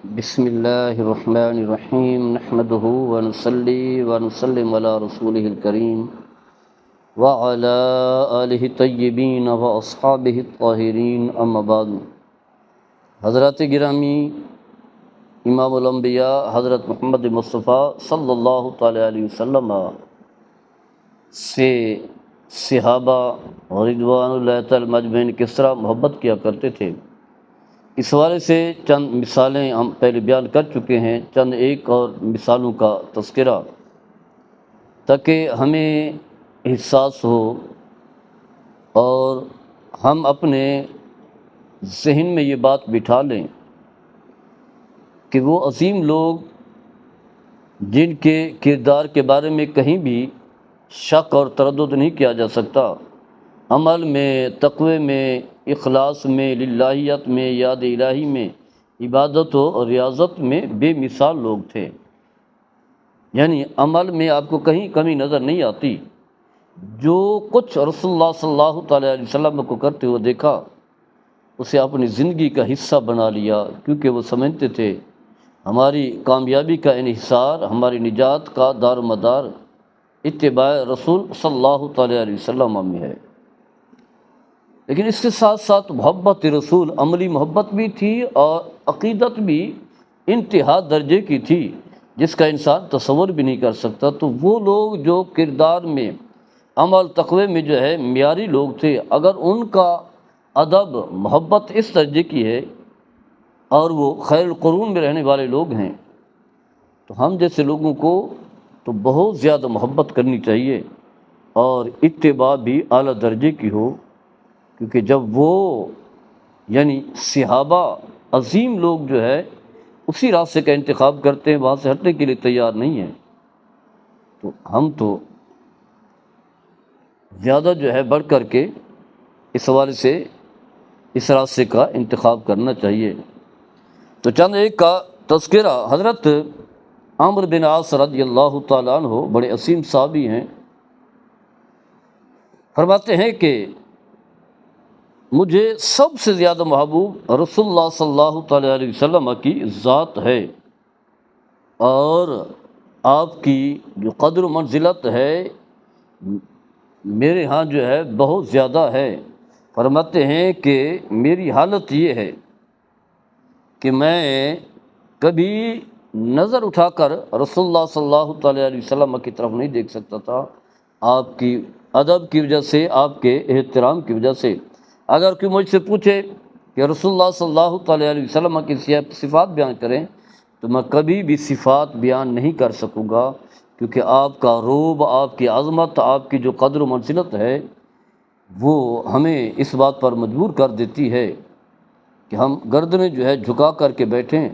بسم اللہ الرحمن الرحیم نحمده ونصلی ونسلم علی رسولہ الکریم وعلی آلہ الطیبین واصحابہ الطاہرین اما بعد۔ حضرات گرامی، امام الانبیاء حضرت محمد مصطفیٰ صلی اللہ تعالی علیہ وسلم سے صحابہ رضوان اللہ تعالی مجمعین کس طرح محبت کیا کرتے تھے، اس حوالے سے چند مثالیں ہم پہلے بیان کر چکے ہیں، چند ایک اور مثالوں کا تذکرہ تاکہ ہمیں احساس ہو اور ہم اپنے ذہن میں یہ بات بٹھا لیں کہ وہ عظیم لوگ جن کے کردار کے بارے میں کہیں بھی شک اور تردد نہیں کیا جا سکتا، عمل میں، تقوی میں، اخلاص میں، للہیت میں، یاد الہی میں، عبادت و ریاضت میں بے مثال لوگ تھے۔ یعنی عمل میں آپ کو کہیں کمی نظر نہیں آتی۔ جو کچھ رسول اللہ صلی اللہ تعالیٰ علیہ وسلم کو کرتے ہوئے دیکھا اسے اپنی زندگی کا حصہ بنا لیا، کیونکہ وہ سمجھتے تھے ہماری کامیابی کا انحصار، ہماری نجات کا دار و مدار اتباع رسول صلی اللہ تعالیٰ علیہ وسلم میں ہے۔ لیکن اس کے ساتھ ساتھ محبت رسول، عملی محبت بھی تھی اور عقیدت بھی انتہا درجے کی تھی، جس کا انسان تصور بھی نہیں کر سکتا۔ تو وہ لوگ جو کردار میں، عمل، تقوی میں جو ہے معیاری لوگ تھے، اگر ان کا ادب، محبت اس درجے کی ہے اور وہ خیر القرون میں رہنے والے لوگ ہیں، تو ہم جیسے لوگوں کو تو بہت زیادہ محبت کرنی چاہیے اور اتباع بھی اعلیٰ درجے کی ہو، کیونکہ جب وہ یعنی صحابہ عظیم لوگ جو ہے اسی راستے کا انتخاب کرتے ہیں، وہاں سے ہٹنے کے لیے تیار نہیں ہیں، تو ہم تو زیادہ جو ہے بڑھ کر کے اس حوالے سے اس راستے کا انتخاب کرنا چاہیے۔ تو چند ایک کا تذکرہ، حضرت عمرو بن عاص رضی اللہ تعالیٰ عنہ بڑے عظیم صحابی ہیں، فرماتے ہیں کہ مجھے سب سے زیادہ محبوب رسول اللہ صلی اللہ تعالیٰ علیہ وسلم کی ذات ہے، اور آپ کی جو قدر و منزلت ہے میرے ہاں جو ہے بہت زیادہ ہے۔ فرماتے ہیں کہ میری حالت یہ ہے کہ میں کبھی نظر اٹھا کر رسول اللہ صلی اللہ تعالیٰ علیہ وسلم کی طرف نہیں دیکھ سکتا تھا، آپ کی ادب کی وجہ سے، آپ کے احترام کی وجہ سے۔ اگر کوئی مجھ سے پوچھے کہ رسول اللہ صلی اللہ تعالیٰ علیہ وسلم کی صفات بیان کریں تو میں کبھی بھی صفات بیان نہیں کر سکوں گا، کیونکہ آپ کا روب، آپ کی عظمت، آپ کی جو قدر و منزلت ہے وہ ہمیں اس بات پر مجبور کر دیتی ہے کہ ہم گردنیں جو ہے جھکا کر کے بیٹھیں،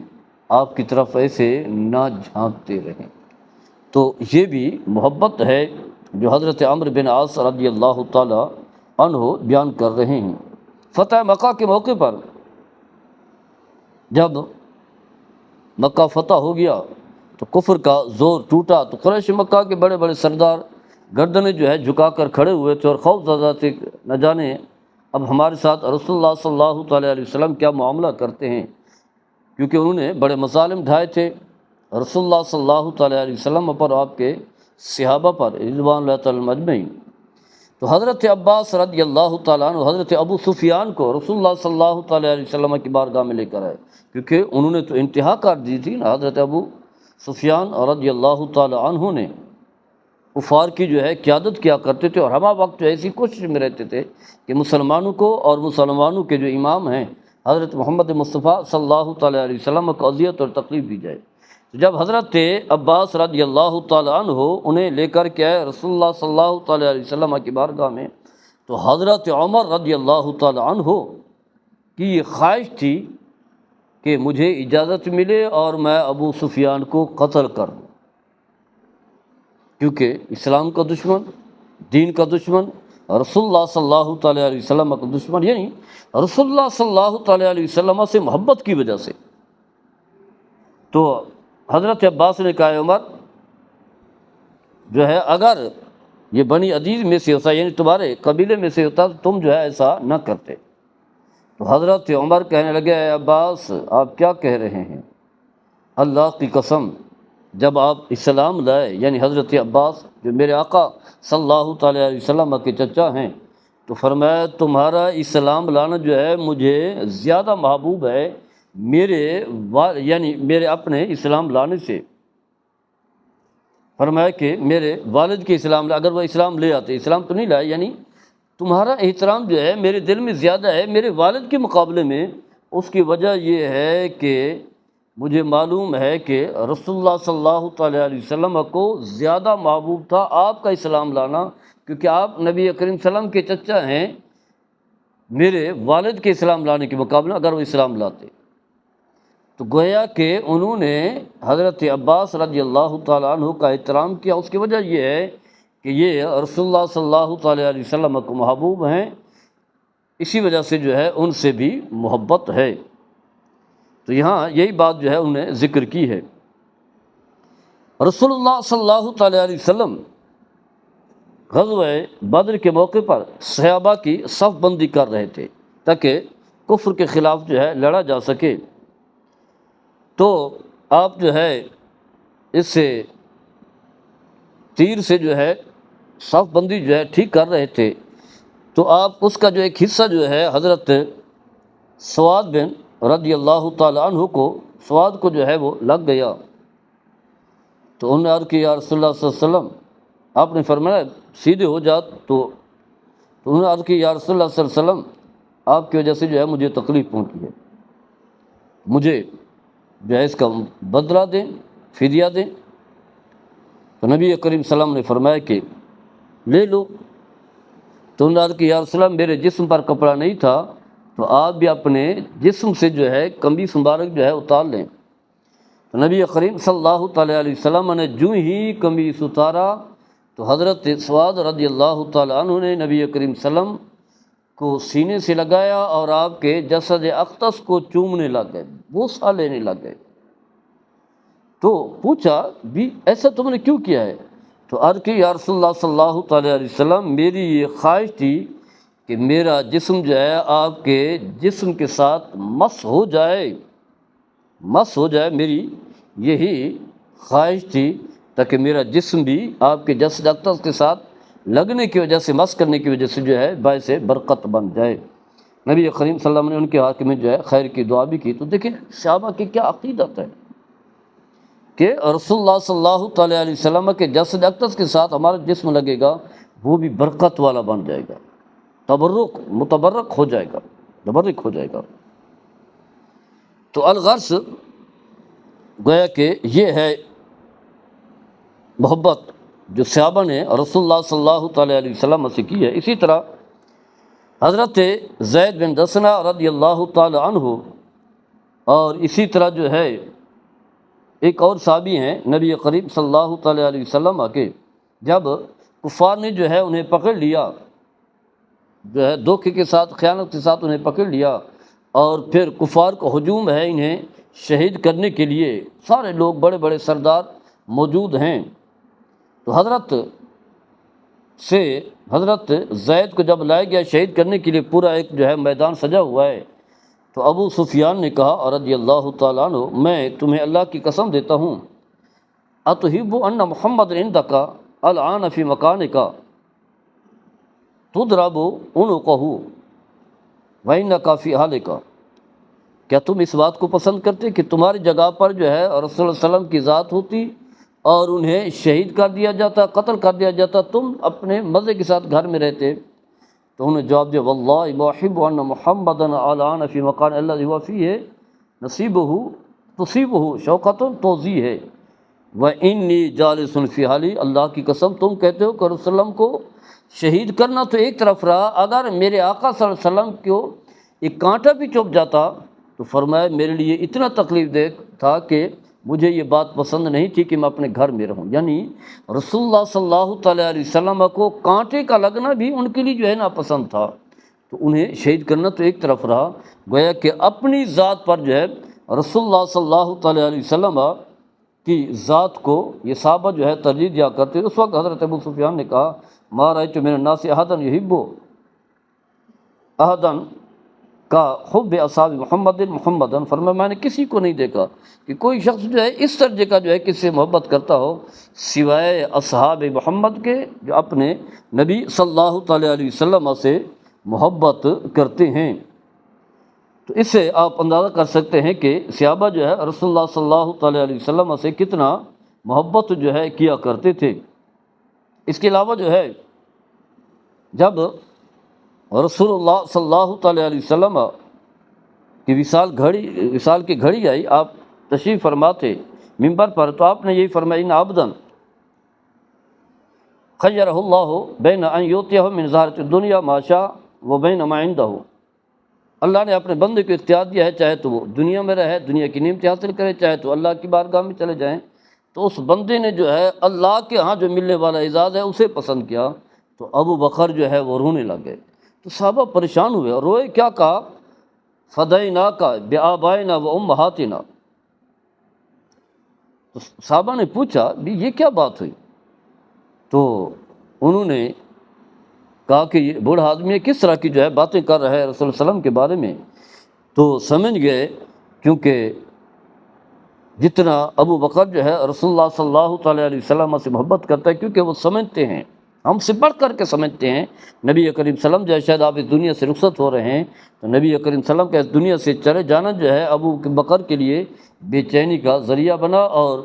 آپ کی طرف ایسے نہ جھانکتے رہیں۔ تو یہ بھی محبت ہے جو حضرت عمرو بن عاص رضی اللہ تعالی عنہ بیان کر رہے ہیں۔ فتح مکہ کے موقع پر جب مکہ فتح ہو گیا تو کفر کا زور ٹوٹا، تو قریش مکہ کے بڑے بڑے سردار گردنیں جو ہے جھکا کر کھڑے ہوئے تھے اور خوف زدہ تھے، نہ جانے اب ہمارے ساتھ رسول اللہ صلی اللہ تعالیٰ علیہ وسلم کیا معاملہ کرتے ہیں، کیونکہ انہوں نے بڑے مظالم ڈھائے تھے رسول اللہ صلی اللہ تعالیٰ علیہ وسلم پر، آپ کے صحابہ پر رضوان اللہ تعالی مجمعین۔ تو حضرت عباس رضی اللہ تعالیٰ عنہ حضرت ابو سفیان کو رسول اللہ صلی اللہ تعالیٰ علیہ وسلم کی بارگاہ میں لے کر آئے، کیونکہ انہوں نے تو انتہا کر دی تھی نا۔ حضرت ابو سفیان رضی اللہ تعالیٰ عنہ نے کفار کی جو ہے قیادت کیا کرتے تھے، اور ہمہ وقت جو ایسی کوشش میں رہتے تھے کہ مسلمانوں کو اور مسلمانوں کے جو امام ہیں حضرت محمد مصطفیٰ صلی اللہ تعالیٰ علیہ وسلم کو اذیت اور تکلیف دی جائے۔ جب حضرت عباس رضی اللہ تعالیٰ عنہ انہیں لے کر کے آئے رسول اللہ صلی اللہ تعالیٰ علیہ وسلم کی بارگاہ میں، تو حضرت عمر رضی اللہ تعالیٰ عنہ کی یہ خواہش تھی کہ مجھے اجازت ملے اور میں ابو سفیان کو قتل کروں، کیونکہ اسلام کا دشمن، دین کا دشمن، رسول اللہ صلی اللہ تعالیٰ علیہ وسلم کا دشمن، یعنی رسول اللہ صلی اللہ تعالیٰ علیہ وسلم سے محبت کی وجہ سے۔ تو حضرت عباس نے کہا عمر جو ہے اگر یہ بنی عدیز میں سے ہوتا، یعنی تمہارے قبیلے میں سے ہوتا، تو تم جو ہے ایسا نہ کرتے۔ تو حضرت عمر کہنے لگے اے عباس آپ کیا کہہ رہے ہیں؟ اللہ کی قسم جب آپ اسلام لائے، یعنی حضرت عباس جو میرے آقا صلی اللہ تعالیٰ علیہ وسلم کے چچا ہیں، تو فرمایا تمہارا اسلام لانا جو ہے مجھے زیادہ محبوب ہے یعنی میرے اپنے اسلام لانے سے۔ فرمایا کہ میرے والد کے اسلام اگر وہ اسلام لے آتے، اسلام تو نہیں لائے، یعنی تمہارا احترام جو ہے میرے دل میں زیادہ ہے میرے والد کے مقابلے میں۔ اس کی وجہ یہ ہے کہ مجھے معلوم ہے کہ رسول اللہ صلی اللہ تعالیٰ علیہ وسلم کو زیادہ محبوب تھا آپ کا اسلام لانا، کیونکہ آپ نبی کریم صلی اللہ علیہ وسلم کے چچا ہیں میرے والد کے اسلام لانے کے مقابلے اگر وہ اسلام لاتے۔ تو گویا کہ انہوں نے حضرت عباس رضی اللہ تعالیٰ عنہ کا احترام کیا۔ اس کی وجہ یہ ہے کہ یہ رسول اللہ صلی اللہ تعالیٰ علیہ وسلم کو محبوب ہیں، اسی وجہ سے جو ہے ان سے بھی محبت ہے۔ تو یہاں یہی بات جو ہے انہوں نے ذکر کی ہے۔ رسول اللہ صلی اللہ تعالیٰ علیہ وسلم غزوہ بدر کے موقع پر صحابہ کی صف بندی کر رہے تھے تاکہ کفر کے خلاف جو ہے لڑا جا سکے۔ تو آپ جو ہے اس سے تیر سے جو ہے صف بندی جو ہے ٹھیک کر رہے تھے، تو آپ اس کا جو ایک حصہ جو ہے حضرت سواد بن رضی اللہ تعالیٰ عنہ کو سواد کو جو ہے وہ لگ گیا۔ تو انہوں نے عرض کی یا رسول اللہ صلی اللہ علیہ وسلم، آپ نے فرمایا سیدھے ہو جا، تو انہوں نے عرض کی یا رسول اللہ صلی اللہ علیہ وسلم آپ کی وجہ سے جو ہے مجھے تکلیف پہنچی ہے، مجھے جو ہے اس کا بدلہ دیں، فدیہ دیں۔ تو نبی کریم صلی اللہ علیہ وسلم نے فرمایا کہ لے لو۔ تو انہوں نے عرض کی یا رسول اللہ میرے جسم پر کپڑا نہیں تھا، تو آپ بھی اپنے جسم سے جو ہے قمیص مبارک جو ہے اتار لیں۔ تو نبی کریم صلی اللہ تعالیٰ علیہ وسلم نے جو ہی قمیص اتارا تو حضرت سواد رضی اللہ تعالیٰ عنہ نے نبی کریم صلی اللہ علیہ وسلم کو سینے سے لگایا اور آپ کے جسد اقدس کو چومنے لگ گئے، بوسہ لینے لگ گئے۔ تو پوچھا بھی ایسا تم نے کیوں کیا ہے؟ تو عرض کی یا رسول اللہ صلی اللہ تعالیٰ علیہ وسلم میری یہ خواہش تھی کہ میرا جسم جو ہے آپ کے جسم کے ساتھ مس ہو جائے، میری یہی خواہش تھی تاکہ میرا جسم بھی آپ کے جسد اقدس کے ساتھ لگنے کی وجہ سے، مس کرنے کی وجہ سے جو ہے باعث برکت بن جائے۔ نبی کریم صلی اللہ علیہ وسلم نے ان کے حق میں جو ہے خیر کی دعا بھی کی۔ تو دیکھیں صحابہ کی کیا عقیدت ہے کہ رسول اللہ صلی اللہ تعالیٰ علیہ وسلم کے جسد اقدس کے ساتھ ہمارا جسم لگے گا وہ بھی برکت والا بن جائے گا، متبرک ہو جائے گا۔ تو الغرض گویا کہ یہ ہے محبت جو صحابہ نے رسول اللہ صلی اللہ تعالیٰ علیہ وسلم سے کی ہے۔ اسی طرح حضرت زید بن دسنہ رضی اللہ تعالیٰ عنہ اور اسی طرح جو ہے ایک اور صحابی ہیں نبی کریم صلی اللہ تعالیٰ علیہ وسلم کے، جب کفار نے جو ہے انہیں پکڑ لیا، جو ہے دھوکے کے ساتھ خیانت کے ساتھ انہیں پکڑ لیا، اور پھر کفار کو ہجوم ہے انہیں شہید کرنے کے لیے، سارے لوگ بڑے بڑے سردار موجود ہیں۔ تو حضرت زید کو جب لایا گیا شہید کرنے کے لیے، پورا ایک جو ہے میدان سجا ہوا ہے، تو ابو سفیان نے کہا رضی اللہ تعالیٰ عنہ میں تمہیں اللہ کی قسم دیتا ہوں اتحب ان محمد عندک الآن فی مکانک تضرب عنقہ وانک فی اہلک، کیا تم اس بات کو پسند کرتے کہ تمہاری جگہ پر جو ہے رسول اللہ صلی اللہ علیہ وسلم کی ذات ہوتی اور انہیں شہید کر دیا جاتا، قتل کر دیا جاتا، تم اپنے مزے کے ساتھ گھر میں رہتے؟ تو انہوں نے جواب دیا واللہ ما احب ان محمدا الان فی مکان الذی هو فیہ نصیبہ تصیبہ شوکۃ توزیہ وانی جالس فی حالی، اللہ کی قسم تم کہتے ہو کہ رسول اللہ کو شہید کرنا تو ایک طرف رہا، اگر میرے آقا صلی اللہ علیہ وسلم کو ایک کانٹا بھی چوب جاتا تو فرمایا میرے لیے اتنا تکلیف دہ تھا کہ مجھے یہ بات پسند نہیں تھی کہ میں اپنے گھر میں رہوں۔ یعنی رسول اللہ صلی اللہ تعالیٰ علیہ وسلم کو کانٹے کا لگنا بھی ان کے لیے جو ہے ناپسند تھا، تو انہیں شہید کرنا تو ایک طرف رہا، گویا کہ اپنی ذات پر جو ہے رسول اللہ صلی اللہ تعالیٰ علیہ وسلم کی ذات کو یہ صحابہ جو ہے ترجیح دیا کرتے۔ اس وقت حضرت ابو سفیان نے کہا ما رأیت من الناس احدا یحب احدا کا حب اصحاب محمد فرمایا میں نے کسی کو نہیں دیکھا کہ کوئی شخص جو ہے اس درجے کا جو ہے کس سے محبت کرتا ہو سوائے اصحاب محمد کے جو اپنے نبی صلی اللہ تعالیٰ علیہ وسلم سے محبت کرتے ہیں۔ تو اس سے آپ اندازہ کر سکتے ہیں کہ صحابہ جو ہے رسول اللہ صلی اللہ تعالیٰ علیہ وسلم سے کتنا محبت جو ہے کیا کرتے تھے۔ اس کے علاوہ جو ہے جب رسول اللہ صلی اللہ تعالیٰ علیہ وسلم کی وصال کی گھڑی آئی، آپ تشریف فرما تھے ممبر پر، تو آپ نے یہی فرمایا ان عبدن خیرہ اللہ بین ان یؤتیہ من زہرۃ الدنیا ما شاء و بین ما عنده، اللہ نے اپنے بندے کو اختیار دیا ہے، چاہے تو وہ دنیا میں رہے، دنیا کی نعمتیں حاصل کرے، چاہے تو اللہ کی بارگاہ میں چلے جائیں۔ تو اس بندے نے جو ہے اللہ کے ہاں جو ملنے والا اعزاز ہے اسے پسند کیا، تو ابو بکر جو ہے وہ رونے لگے۔ تو صحابہ پریشان ہوئے اور روئے، کیا کہا؟ فدیناک بآبائنا و امہاتنا۔ تو صحابہ نے پوچھا بھی یہ کیا بات ہوئی؟ تو انہوں نے کہا کہ یہ بوڑھا آدمی کس طرح کی جو ہے باتیں کر رہا ہے رسول اللہ علیہ وسلم کے بارے میں۔ تو سمجھ گئے، کیونکہ جتنا ابو بکر جو ہے رسول اللہ صلی اللہ تعالیٰ علیہ وسلم سے محبت کرتا ہے، کیونکہ وہ سمجھتے ہیں، ہم سے بڑھ کر کے سمجھتے ہیں نبی کریم صلی اللہ علیہ وسلم جو ہے شاید آپ اس دنیا سے رخصت ہو رہے ہیں، تو نبی کریم صلی اللہ علیہ وسلم کا اس دنیا سے چلے جانا جو ہے ابو بکر کے لیے بے چینی کا ذریعہ بنا، اور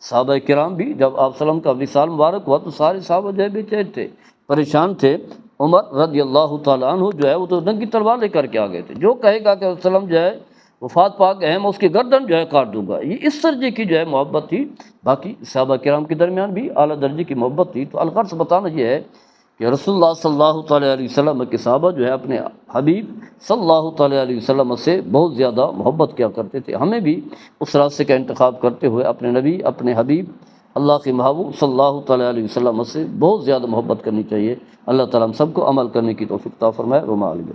صحابہ کرام بھی جب آپ وسلم کا وصال مبارک ہوا تو سارے صحابہ جو ہے بے چین تھے، پریشان تھے۔ عمر رضی اللہ تعالیٰ عنہ جو ہے وہ تو ننگی تلوار لے کر کے آ گئے تھے، جو کہے گا کہ وسلم جو ہے وفات پا گئے ہیں میں اس کی گردن جو ہے کاٹ دوں گا، یہ اس درجے کی جو ہے محبت تھی۔ باقی صحابہ کرام کے درمیان بھی اعلیٰ درجے کی محبت تھی۔ تو الغرض بتانا یہ ہے کہ رسول اللہ صلی اللہ تعالیٰ علیہ وسلم کے صحابہ جو ہے اپنے حبیب صلی اللہ تعالیٰ علیہ وسلم سے بہت زیادہ محبت کیا کرتے تھے۔ ہمیں بھی اس راستے کا انتخاب کرتے ہوئے اپنے نبی، اپنے حبیب اللہ کے محبوب صلی اللہ تعالیٰ علیہ وسلم سے بہت زیادہ محبت کرنی چاہیے۔ اللہ تعالیٰ ہم سب کو عمل کرنے کی توفیق عطا فرمائے۔ وما علیہ